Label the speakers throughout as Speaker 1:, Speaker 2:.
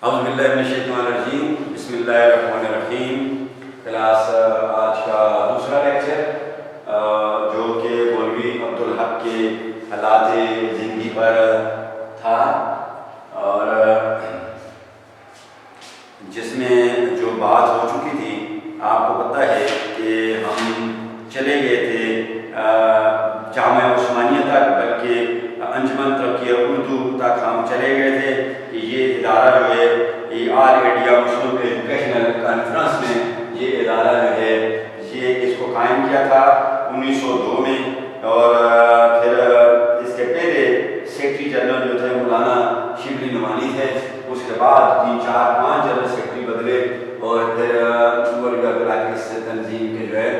Speaker 1: اعوذ باللہ من الشیطان الرجیم، بسم اللہ الرحمن الرحیم۔ کلاس آج کا دوسرا لیکچر جو کہ مولوی عبدالحق کے حالات زندگی پر تھا، اور جس میں جو بات ہو چکی تھی آپ کو پتہ ہے کہ ہم چلے گئے تھے جامعہ عثمانیہ تک، بلکہ انجمن ترقی اردو تک ہم چلے گئے تھے کہ یہ ادارہ جو ہے یہ آل انڈیا مسلم ایجوکیشنل کانفرنس میں یہ ادارہ جو ہے یہ اس کو قائم کیا تھا 1902 میں، اور پھر اس کے پہلے سیکرٹری جنرل جو تھے مولانا شبلی نعمانی تھے، اس کے بعد 3-4-5 جنرل سیکرٹری بدلے، اور پھر مولوی عبدالحق اس تنظیم کے جو ہے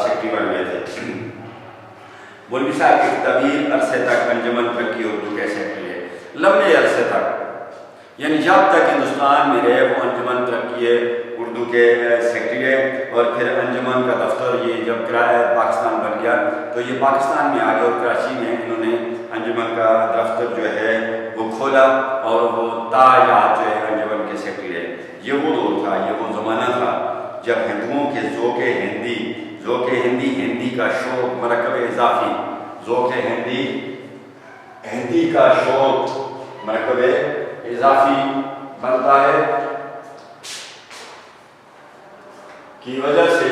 Speaker 1: سیکرٹری بن گئے تھے۔ مولوی صاحب کے طویل عرصے تک انجمن ترقی اردو کے سیکرٹری ہے، لمبے عرصے تک، یعنی جب تک ہندوستان میں رہے وہ انجمن ترقی اردو کے سیکرٹری ہے، اور پھر انجمن کا دفتر یہ جب پاکستان بن گیا تو یہ پاکستان میں آ گیا، اور کراچی میں انہوں نے انجمن کا دفتر جو ہے وہ کھولا، اور وہ تاج آج جو ہے انجمن کے سیکرٹری ہے۔ یہ وہ دور تھا، یہ وہ زمانہ تھا جب ہندوؤں کے ذوق ہندی کا شوق مرکب اضافی، ذوق ہندی کا شوق مرکب اضافی بنتا ہے کی وجہ سے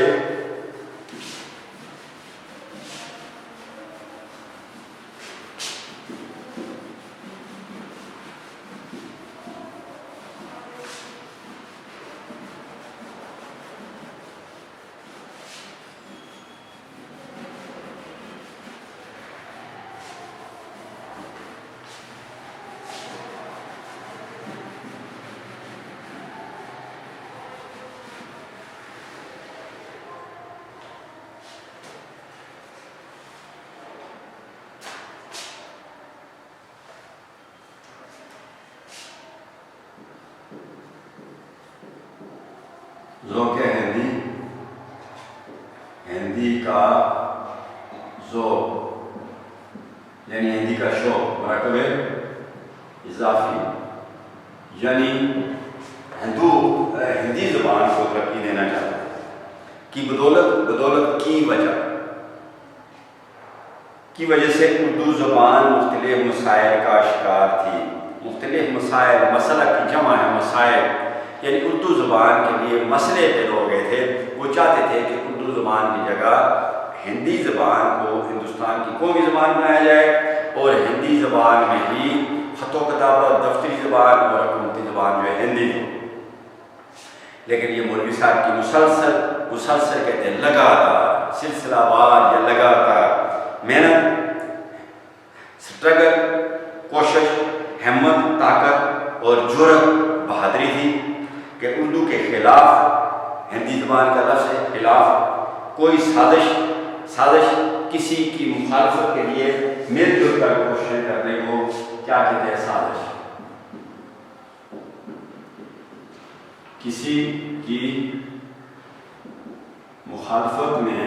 Speaker 1: ذوق ہندی کا ذوق یعنی ہندی کا شوق مرکب اضافی، یعنی ہندی زبان کو ترقی دینا چاہتا ہے کی بدولت کی وجہ سے اردو زبان مختلف مسائل کا شکار تھی۔ مختلف مسائل، مسئلہ کی جمع ہے مسائل، یعنی اردو زبان کے لیے مسئلے پیدا ہو گئے تھے۔ وہ چاہتے تھے کہ اردو زبان کی جگہ ہندی زبان کو ہندوستان کی قومی زبان بنایا جائے، اور ہندی زبان میں ہی خط و کتابت، دفتری زبان اور حکومتی زبان جو ہے ہندی ہو۔ لیکن یہ مولوی صاحب کی مسلسل کہتے ہیں لگاتار، سلسلہ وار یا لگاتار محنت، سٹرگل، کوشش، ہمت، طاقت اور جرأت، بہادری تھی کہ اردو کے خلاف، ہندی زبان کا لفظ ہے خلاف، کوئی سازش کسی کی مخالفت کے لیے مل جل کر کوششیں کرنے کو کیا کہتے ہیں؟ سازش۔ کسی کی مخالفت میں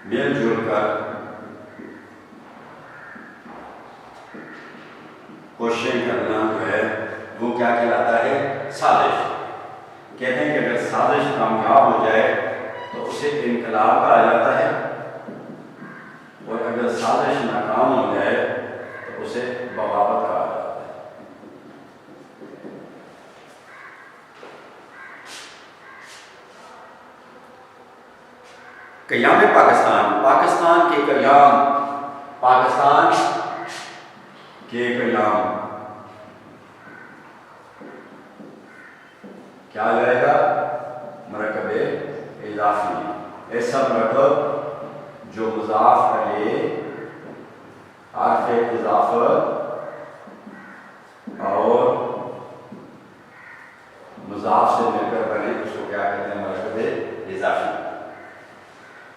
Speaker 1: مل جل کر کوششیں کرنا جو ہے وہ کیا کہلاتا ہے؟ سازش۔ کہتے ہیں کہ اگر سازش کامیاب ہو جائے تو اسے انقلاب کہا جاتا ہے، اور اگر سازش ناکام ہو جائے تو اسے بغاوت کہا جاتا ہے۔ قیام پاکستان کے قیام کیا جائے گا؟ مرکب اضافی، ایسا مرکب جو مضاف علیہ، حرف اضافت اور مضاف سے مل کر بنے، اس کو کیا کہتے ہیں؟ مرکب اضافی۔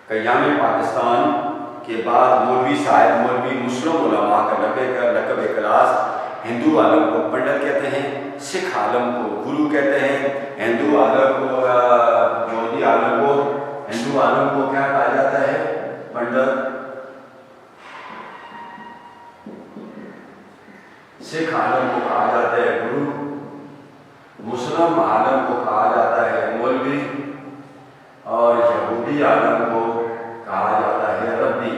Speaker 1: قیام پاکستان کے بعد مولوی مسلم علماء کا لقب کلاس ہندو عالم کو پنڈت کہتے ہیں، سکھ عالم کو گرو کہتے ہیں، ہندو عالم کو کیا کہا جاتا ہے؟ پنڈت۔
Speaker 2: سکھ عالم کو کہا جاتا ہے گرو، مسلم عالم کو کہا جاتا ہے مولوی، اور یہودی عالم کو کہا جاتا ہے ربی۔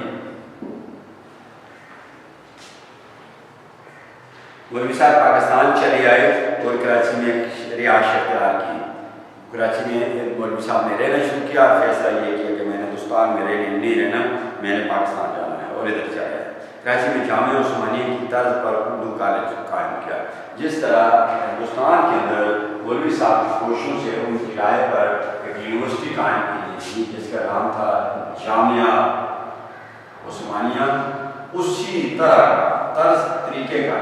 Speaker 1: مولوی صاحب پاکستان چلے آئے اور کراچی میں رہائش اختیار کی۔ کراچی میں مولوی صاحب نے رہنا شروع کیا، فیصلہ یہ کیا کہ میں نے ہندوستان میں نہیں رہنا، میں نے پاکستان جانا ہے، اور ادھر سے آیا۔ کراچی میں جامعہ عثمانیہ کی طرز پر اردو کالج قائم کیا۔ جس طرح ہندوستان کے اندر مولوی صاحب کی کوششوں سے ان کی رائے پر ایک یونیورسٹی قائم کی گئی تھی جس کا نام تھا جامعہ عثمانیہ، اسی طرح کا طرز طریقے کا،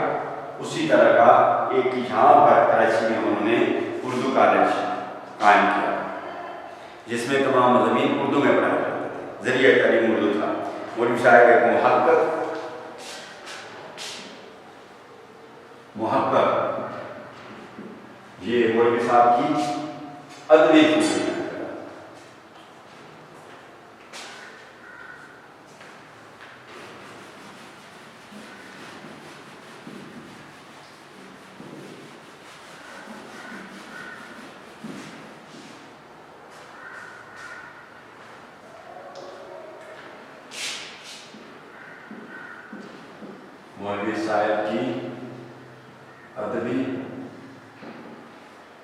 Speaker 1: اسی طرح کا ایک یہاں پر کراچی میں انہوں نے اردو کالج قائم کیا جس میں تمام مضامین اردو میں پڑھائے جاتے تھے، ذریعہ تعلیم اردو تھا۔ مولوی صاحب ایک محقق، یہ مولوی صاحب کی ادبی خوبی ہے۔ مولوی صاحب کی ادبی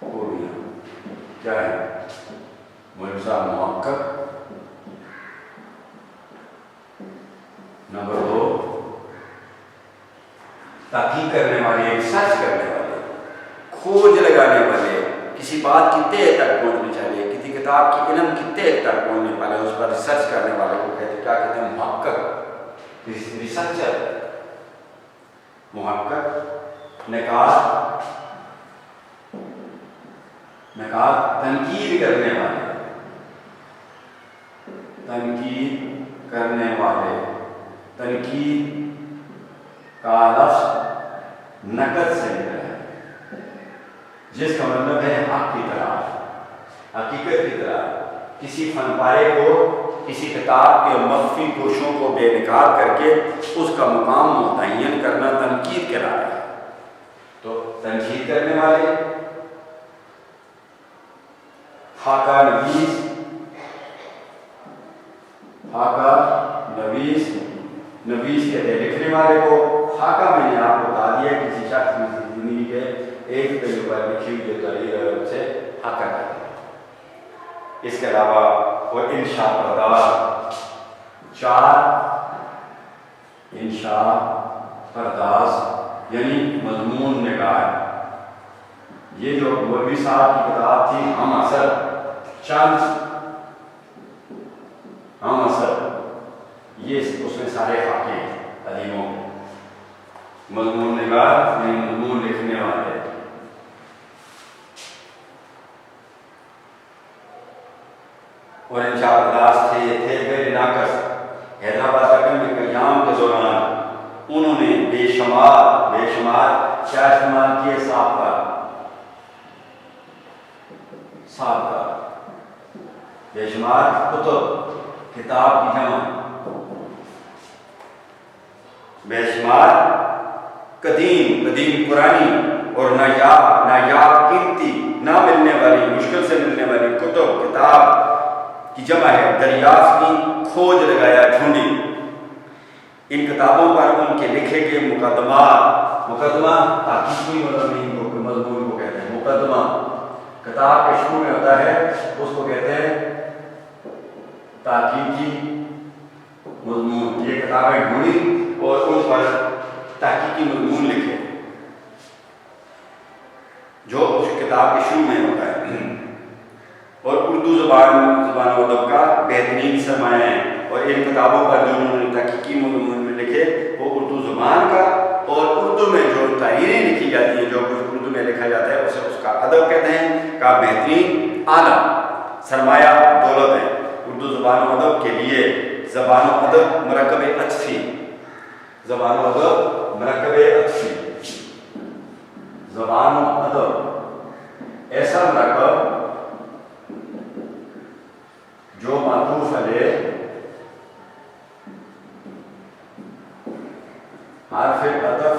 Speaker 1: خوبیاں کیا ہے؟ مولوی صاحب محقق، نمبر 2 تحقیق کرنے والے، ریسرچ کرنے والے، کھوج لگانے والے، کسی بات کی تہ تک پہنچنے چاہیے، کسی کتاب کی علم کی تہ تک پہنچنے والے، اس پر ریسرچ کرنے والے کو کیا کہتے ہیں؟ محقق، ریسرچر، محقق۔ نقاد تنقید کرنے والے، تنقید کا لفظ نقد سے نکلا ہے جس کا مطلب ہے حق کی طرح، حقیقت کی طرح، کسی فن پارے کو، کسی کتاب کے مخفی گوشوں کو بے نقاب کر کے اس کا مقام متعین کرنا تنقید کہلاتا ہے۔ تو تنقید کرنے والے، خاکہ نویس کہتے ہیں لکھنے والے کو۔ خاکہ میں نے آپ کو بتا دیا کسی شخص میں زندگی کے ایک پہلو پر لکھی ہوئی جو تحریر سے خاکہ کہتے ہیں۔ اس کے علاوہ وہ انشاء پرداز، 4 انشاء پرداز یعنی مضمون نگار۔ یہ جو مولوی صاحب کی کتاب تھی ہم اثر، ہم اثر، یہ اس میں سارے خاکے ادیبوں، مضمون نگار یعنی مضمون لکھنے والے۔ اور انشاء پرداز تھے بے ناقص۔ حیدرآباد میں قیام کے دوران انہوں نے بے شمار کیا استعمال کیے؟ سابقہ، بے شمار کتاب کی جمع، بے شمار قدیم پرانی اور نایاب قیمتی، نہ ملنے والی، مشکل سے ملنے والی کتاب کی جمع ہے، دریافت کی، کھوج لگایا، ڈھونڈی۔ ان کتابوں پر ان کے لکھے گئے مقدمہ تحقیقی مضمون کو کہتے ہیں۔ مقدمہ کتاب کے شروع میں ہوتا ہے، اس کو کہتے ہیں تحقیقی مضمون۔ یہ کتابیں ڈھونڈی اور ان پر تحقیقی مضمون لکھے جو اس کتاب کے شروع میں ہوتا ہے۔ اور اردو زبان و ادب کا بہترین سرمایہ ہے، اور ان کتابوں پر جو انہوں نے تحقیقی مضمون میں لکھے وہ اردو زبان کا، اور اردو میں جو تحریریں لکھی جاتی ہیں، جو کچھ اردو میں لکھا جاتا ہے اسے اس کا ادب کہتے ہیں، کا بہترین اعلیٰ سرمایہ دولت ہے۔ اردو زبان و ادب کے لیے زبان و ادب مرکب عطفی، زبان و ادب مرکب عطفی، زبان و ادب ایسا مرکب جو معطوف علیہ حرف عطف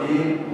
Speaker 1: 3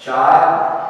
Speaker 1: 4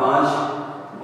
Speaker 1: 5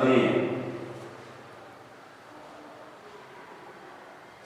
Speaker 1: 3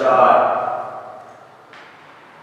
Speaker 1: 4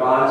Speaker 1: 5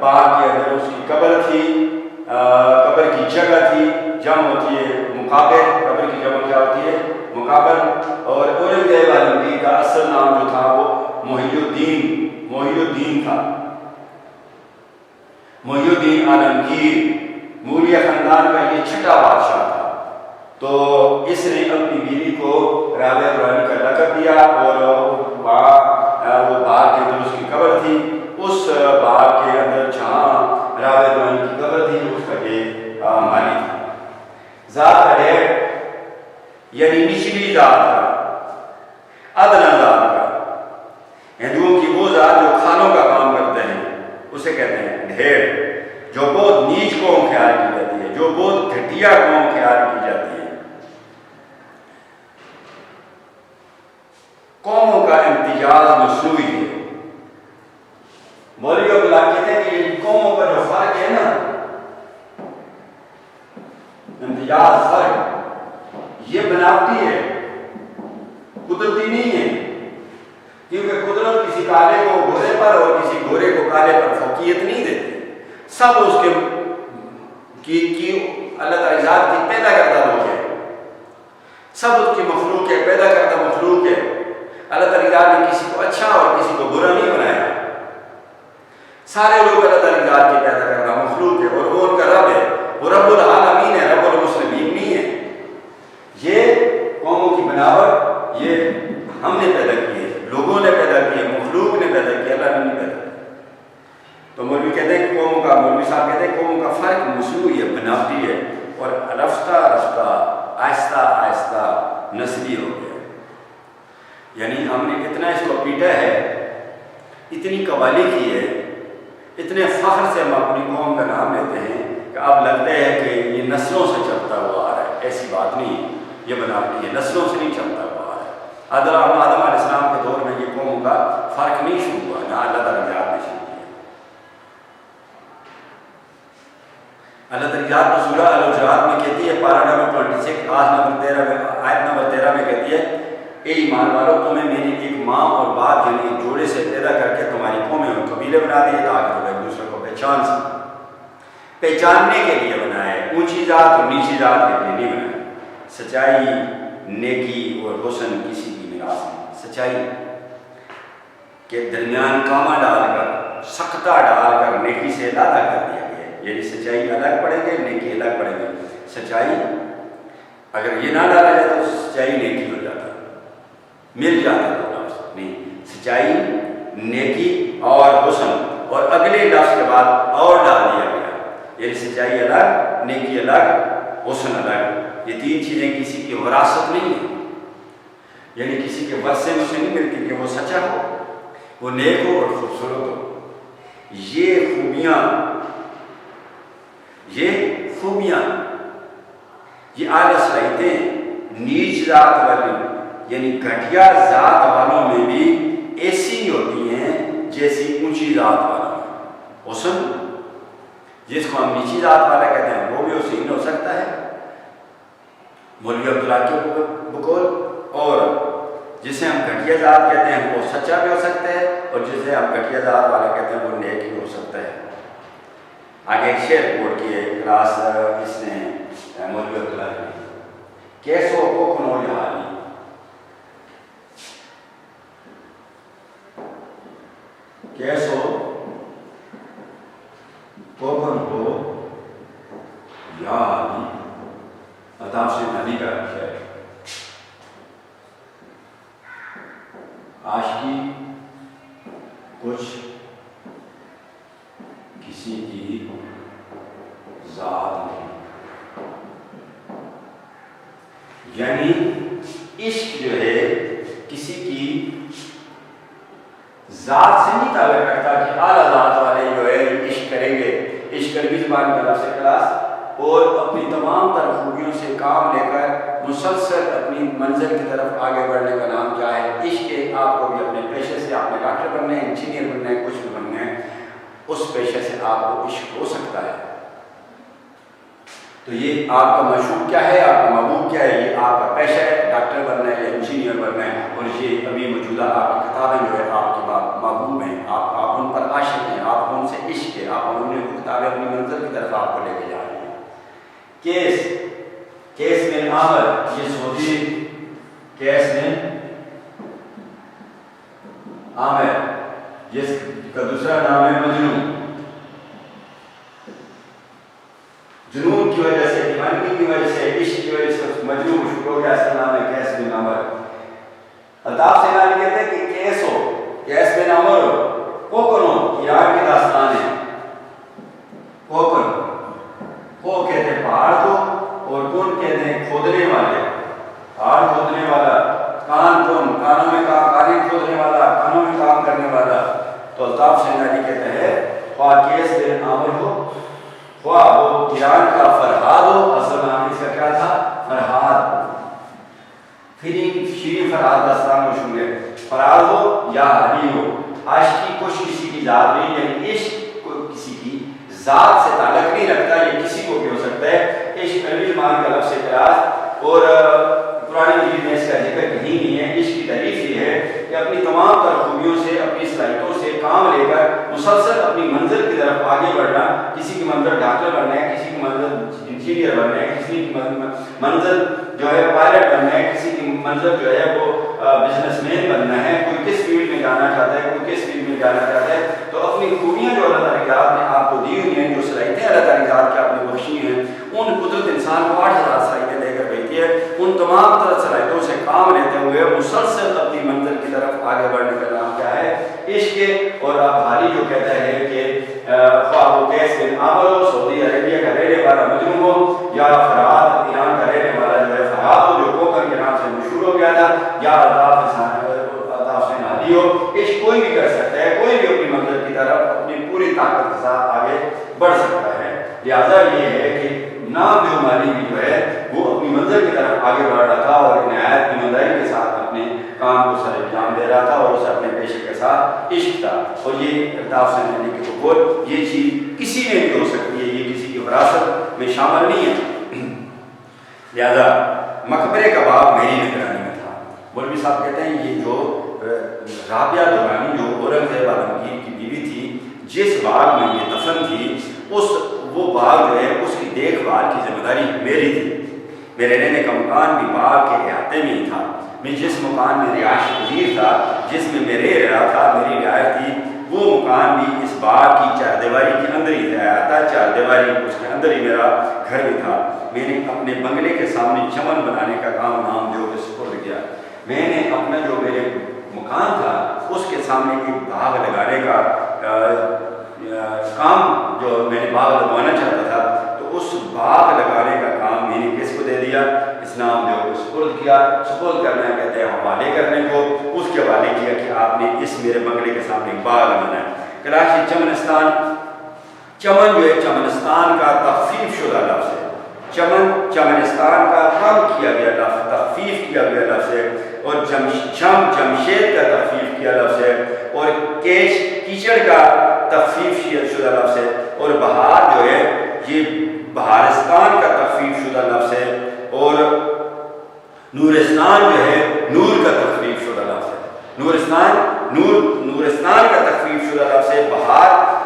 Speaker 1: باغ کے اندر اس کی قبر تھی، قبر کی جگہ تھی، جمع ہوتی ہے مقابر، قبر کی جمع کیا ہوتی ہے مقابر. اور اورنگزیب عالمگیر کا اصل نام جو تھا وہ محی الدین تھا. محی الدین عالمگیر موریہ خاندان کا یہ چھٹا بادشاہ تھا. تو اس نے اپنی بیوی کو رابعہ درانی کا لقب دیا، اور وہ باغ کے اندر اس کی قبر تھی. اس باغ کے اندر جہاں رابعہ درانی کی قبر تھی اس کا یہ مالی تھا. ذات کا ڈھیر یعنی نچلی ذات کا، ادنا ذات کا. ہندوؤں کی وہ ذات جو کھانوں کا کام کرتے ہیں اسے کہتے ہیں ڈھیر، جو بہت نیچ قوم خیال کی جاتی ہے، جو بہت گھٹیا قوم خیال کی جاتی ہے. قوموں کا امتیاز مصنوعی ہے. مولوی عبداللہ کہتے ہیں کہ ان قوموں کا جو فرق ہے نا، امتیاز فرق، یہ بناوٹی ہے، قدرتی نہیں ہے. کیونکہ قدرت کسی کالے کو گورے پر اور کسی گورے کو کالے پر فوقیت نہیں دیتی. سب اس کی اللہ تعالی ذات کی پیدا کردہ لوگ ہیں، سب اس کی مخلوق ہے، پیدا کردہ مخلوق ہے. اللہ تعالی ذات نے کسی کو اچھا اور کسی کو برا نہیں بنایا. سارے لوگ اللہ تعالی ذات کی پیدا کردہ مخلوق ہے، اور وہ ان کا رب ہے. وہ رب العالمین ہے، رب المسلمین نہیں ہے. یہ قوموں کی بناوٹ یہ ہم نے پیدا کی ہے، لوگوں نے پیدا کی ہے، مخلوق نے پیدا کی ہے، اللہ نے نہیں پیدا کی. تو مولوی کہتے ہیں کہ مولوی صاحب کہتے ہیں قوموں کا فرق مصنوعی ہے، بناوٹی ہے، اور رفتہ رفتہ آہستہ آہستہ نسلی ہو گیا. یعنی ہم نے اتنا اس کو پیٹا ہے، اتنی قوالی کی ہے، اتنے فخر سے ہم اپنی قوم کا نام لیتے ہیں کہ اب لگتا ہے کہ یہ نسلوں سے چلتا ہوا آ رہا ہے. ایسی بات نہیں، یہ بناوٹی ہے، نسلوں سے نہیں چلتا ہوا آ رہا ہے. آدم علیہ السلام کے دور میں یہ قوموں کا فرق نہیں شروع ہوا، نہ اللہ تعالیٰ نے آپ نے شروع کیا. اللہ تعالیٰ ذات سورہ الحجرات میں کہتی ہے، پارہ نمبر 26 آیت نمبر 13 میں کہتی ہے، اے ایمان والو، تمہیں میں نے ایک ماں اور باپ یعنی ایک جوڑے سے پیدا کر کے تمہاری قومیں اور قبیلے بنا دیے تاکہ تم ایک دوسرے کو پہچاننے کے لیے بنایا ہے. اونچی ذات اور نیچی ذات کے لیے نہیں بنایا. سچائی، نیکی اور حسن کسی کی میراث نہیں. سچائی کے درمیان کامہ ڈال کر، سختہ ڈال کر نیکی سے علیحدہ کر دیا گیا ہے. یعنی سچائی الگ پڑھیں گے، نیکی الگ پڑھیں گے. سچائی اگر یہ نہ ڈالا جائے تو سچائی نیکی ہو جاتا ہے، مل جاتا ہے لفظ نہیں. سچائی، نیکی اور حسن، اور اگلے لفظ کے بعد اور ڈال دیا گیا. یعنی سچائی الگ، نیکی الگ، حسن الگ. یہ تین چیزیں کسی کی وراثت نہیں ہے، یعنی کسی کے ورثے میں سے نہیں ملتی کہ وہ سچا ہو، وہ نیک ہو اور خوبصورت ہو. یہ خوبیاں، یہ اعلیٰ صلاحیتیں نیچ ذات والی یعنی گھٹیا ذات والوں میں بھی ایسی ہوتی ہیں جیسی اونچی ذات والوں میں. حسن جس کو ہم نیچی ذات والا کہتے ہیں وہ بھی حسین ہو سکتا ہے مولوی عبداللہ کے بقول، اور جسے ہم گھٹیا ذات کہتے ہیں وہ سچا بھی ہو سکتا ہے، اور جسے ہم گھٹیا ذات والا کہتے ہیں وہ نیک بھی ہو سکتا ہے. آگے ایک شعر کوٹ کیے کلاس اس نے مولوی عبداللہ نے، کیسو کو کنو یہانی، کیسو کوکن ہو یہانی. عطا سے نبی کا شعر. عاشقی کچھ کسی کی ذات نہیں، یعنی عشق جو ہے کسی کی ذات سے نہیں تعلق رکھتا کہ اعلیٰ ذات والے جو ہے عشق کریں گے. عشق عربی زبان کا لفظ کلاس، اور اپنی تمام تر خوبیوں سے کام لے کر مسلسل اپنی منزل کی طرف آگے بڑھنے کا نام کیا ہے؟ عشق. آپ کو بھی اپنے پیشے سے، آپ نے ڈاکٹر بننا ہے، انجینئر بننا ہے، کچھ بھی بننا ہے، اس پیشے سے آپ کو عشق ہو سکتا ہے. تو یہ آپ کا مشہور کیا ہے، آپ کا محبوب کیا ہے، یہ آپ کا پیشہ ہے، ڈاکٹر بننا ہے یا انجینئر بننا ہے. اور یہ ابھی موجودہ آپ کی کتابیں جو ہے آپ کے محبوب ہیں، آپ ان ان پر عاشق ہیں، آپ ان سے عشق ہے، آپ انہیں کتاب اپنی منزل کی طرف آپ کو لے کے جا رہے ہیں۔ کیس بن عامر، یہ سعودی کیس بن عامر، جس کا دوسرا نام ہے مجنون۔ جنون کی وجہ سے، دیوانگی کی وجہ سے، عشق کی وجہ سے مجنون مشہور ہو گیا، اس کا نام ہے کیس بن عامر۔ الطاف سینانی کہتے ہیں کہ کیس بن عامر کوکنو، ایران کی داستان ہے۔ کوکن، کو کہتے ہیں پہاڑ کو، اور کن کہتے ہیں کھودنے والے، پہاڑ کھودنے والا، کانوں میں کانیں کھودنے والا، کانوں میں کام کرنے والا۔ تو الطاف سینانی کہتے ہیں خواہ کیس بن عامر ہو، خواہ وہ ایران کا فرہاد ہو، اصل نام اس کا کیا تھا؟ فرہاد، شیریں فرہاد داستان مشہور ہے۔ فرہاد ہو یا ہادی ہو، عاشقی کچھ کسی کی ذات نہیں، یعنی عشق کو کسی کی ذات سے تعلق نہیں رکھتا، یہ کسی کو بھی ہو سکتا ہے۔ عشق عربی زبان کا لفظ اعتراض، اور قرآن مجید میں اس کا ذکر کہیں نہیں ہے۔ عشق کی تعریف یہ ہے کہ اپنی تمام تر خوبیوں سے، اپنی صلاحیتوں سے کام لے کر مسلسل اپنی منزل کی طرف آگے بڑھنا۔ کسی کی منزل ڈاکٹر بننا ہے، کسی کی منزل انجینئر بننا ہے، کسی کی منزل جو ہے پائلٹ بننا ہے، کسی کی منزل جو ہے وہ بزنس مین بننا ہے، کوئی کس فیلڈ میں جانا چاہتا ہے، کوئی کس فیلڈ میں جانا چاہتا ہے۔ تو اپنی خوبیاں جو اللہ تعالیٰ نے آپ کو دی ہوئی ہیں، جو صلاحیتیں اللہ تعالیٰ کی آپ نے بخشی ہیں، ان قدرت انسان کو 8000 صلاحیتیں دے کر بھیجتی ہے۔ ان تمام طرح صلاحیتوں سے کام لیتے ہوئے مسلسل اپنی منزل کی طرف آگے بڑھنے کا نام کیا ہے؟ عشق۔ اور اب حالی جو کہتا ہے کہ خواہ وہ کیس بن عامر ہو، سعودی عربیہ کا رہنے والا مجنون ہو، یا فرہاد ایران کا رہنے والا جو ہے فرہاد ہو، جو کوکر کے نام سے مشہور ہو گیا تھا، یا الطاف سینانی ہو، عشق کوئی بھی کر سکتا ہے، کوئی بھی اپنی منزل کی طرف اپنی پوری طاقت کے ساتھ آگے بڑھ سکتا ہے۔ لہٰذا یہ ہے کہ نام دیو مالی بھی جو ہے وہ اپنی منزل کی طرف آگے بڑھ رہا تھا، اور نہایت ایمانداری کے ساتھ اپنے کام کو سر انجام دے رہا تھا، اور اسے اپنے پیشے کے ساتھ عشق تھا۔ اور یہ الطاف سینانی کے قول، یہ چیز کسی میں بھی ہو سکتی ہے، یہ کسی کی وراثت میں شامل نہیں ہے۔ لہذا مقبرے کا باب میری نگرانی میں تھا۔ مولوی صاحب کہتے ہیں یہ جو رابعہ درانی جو اورنگزیب عالمگیر کی بیوی تھی، جس باغ میں یہ دفن تھی، وہ باغ جو ہے اس کی دیکھ بھال کی ذمہ داری میری تھی۔ میرے رہنے کا مکان بھی باغ کے احاطے میں ہی تھا۔ میں جس مکان میں رہائش پذیر تھا، جس میں میں رہ رہا تھا، میری رعایت تھی، وہ مکان بھی اس باغ کی چار دیواری کے اندر ہی تھا۔ احاطہ چار دیواری، اس کے اندر ہی میرا گھر بھی تھا۔ میں نے اپنے بنگلے کے سامنے چمن بنانے کا کام نام جو کے سپرد کیا۔ میں نے اپنا جو میرے مکان تھا اس کے سامنے ایک باغ لگانے کا کام، جو میں نے باغ لگوانا چاہتا تھا، تو اس باغ لگانے کا کام میں نے کس کو دے دیا؟ اسلام جو کو سپرد کیا۔ سپرد کرنا کہتے ہیں حوالے کرنے کو، اس کے حوالے کیا کہ آپ نے اس میرے بنگلے کے سامنے ایک باغ لگانا ہے۔ کراچی چمنستان، چمن جو ہے چمنستان کا تخفیف شدہ لفظ ہے۔ چمنستان کا کم کیا گیا لفظ، تخفیف کیا گیا لفظ ہے، اور جمشید کا تخفیف کیا لفظ ہے، اور کیچڑ کا تخفیف شدہ لفظ ہے، اور بہار جو ہے یہ بہارستان کا تخفیف شدہ لفظ ہے، اور نورستان جو ہے نور کا تخفیف شدہ لفظ ہے۔ نورستان کا تخفیف شدہ لفظ ہے،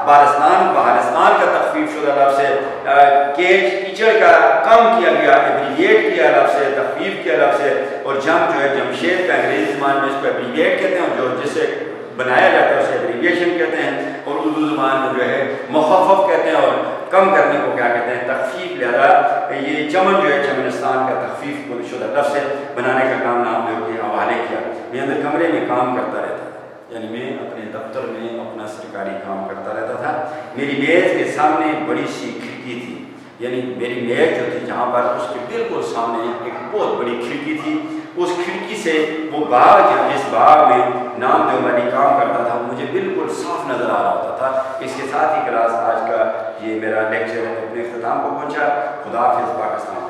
Speaker 1: بہارستان کا تخفیف شدہ لفظ ہے، کیچڑ کا کم کیا گیا، ایبریویٹ کیا لفظ ہے، تخفیف کیا لفظ ہے، اور جم جو ہے جمشید کا انگریزی زبان میں اس کو ایبریویٹ کہتے ہیں، اور جو جسے بنایا جاتا ہے اسے ایبریویشن کہتے ہیں، اور اردو زبان میں جو ہے مخفف کہتے ہیں، اور کم کرنے کو کیا کہتے ہیں؟ تخفیف۔ لہذا یہ چمن جو ہے چمنستان کا تخفیف شدہ لفظ ہے، بنانے کا کام نام جو کے حوالے کیا۔ میں اندر کمرے میں کام کرتا رہتا تھا، یعنی میں اپنے دفتر میں اپنا سرکاری کام کرتا رہتا تھا۔ میری میز کے سامنے بڑی سی کھڑکی تھی، یعنی میری میز جو تھی جہاں پر اس کے بالکل سامنے ایک بہت بڑی کھڑکی تھی، اس کھڑکی سے وہ باغ جس باغ میں نام جو میں کام کرتا تھا مجھے بالکل صاف نظر آ رہا ہوتا تھا۔ اس کے ساتھ ہی کلاس آج کا یہ میرا لیکچر اپنے اختتام کو پہنچا۔ خدا حافظ، پاکستان۔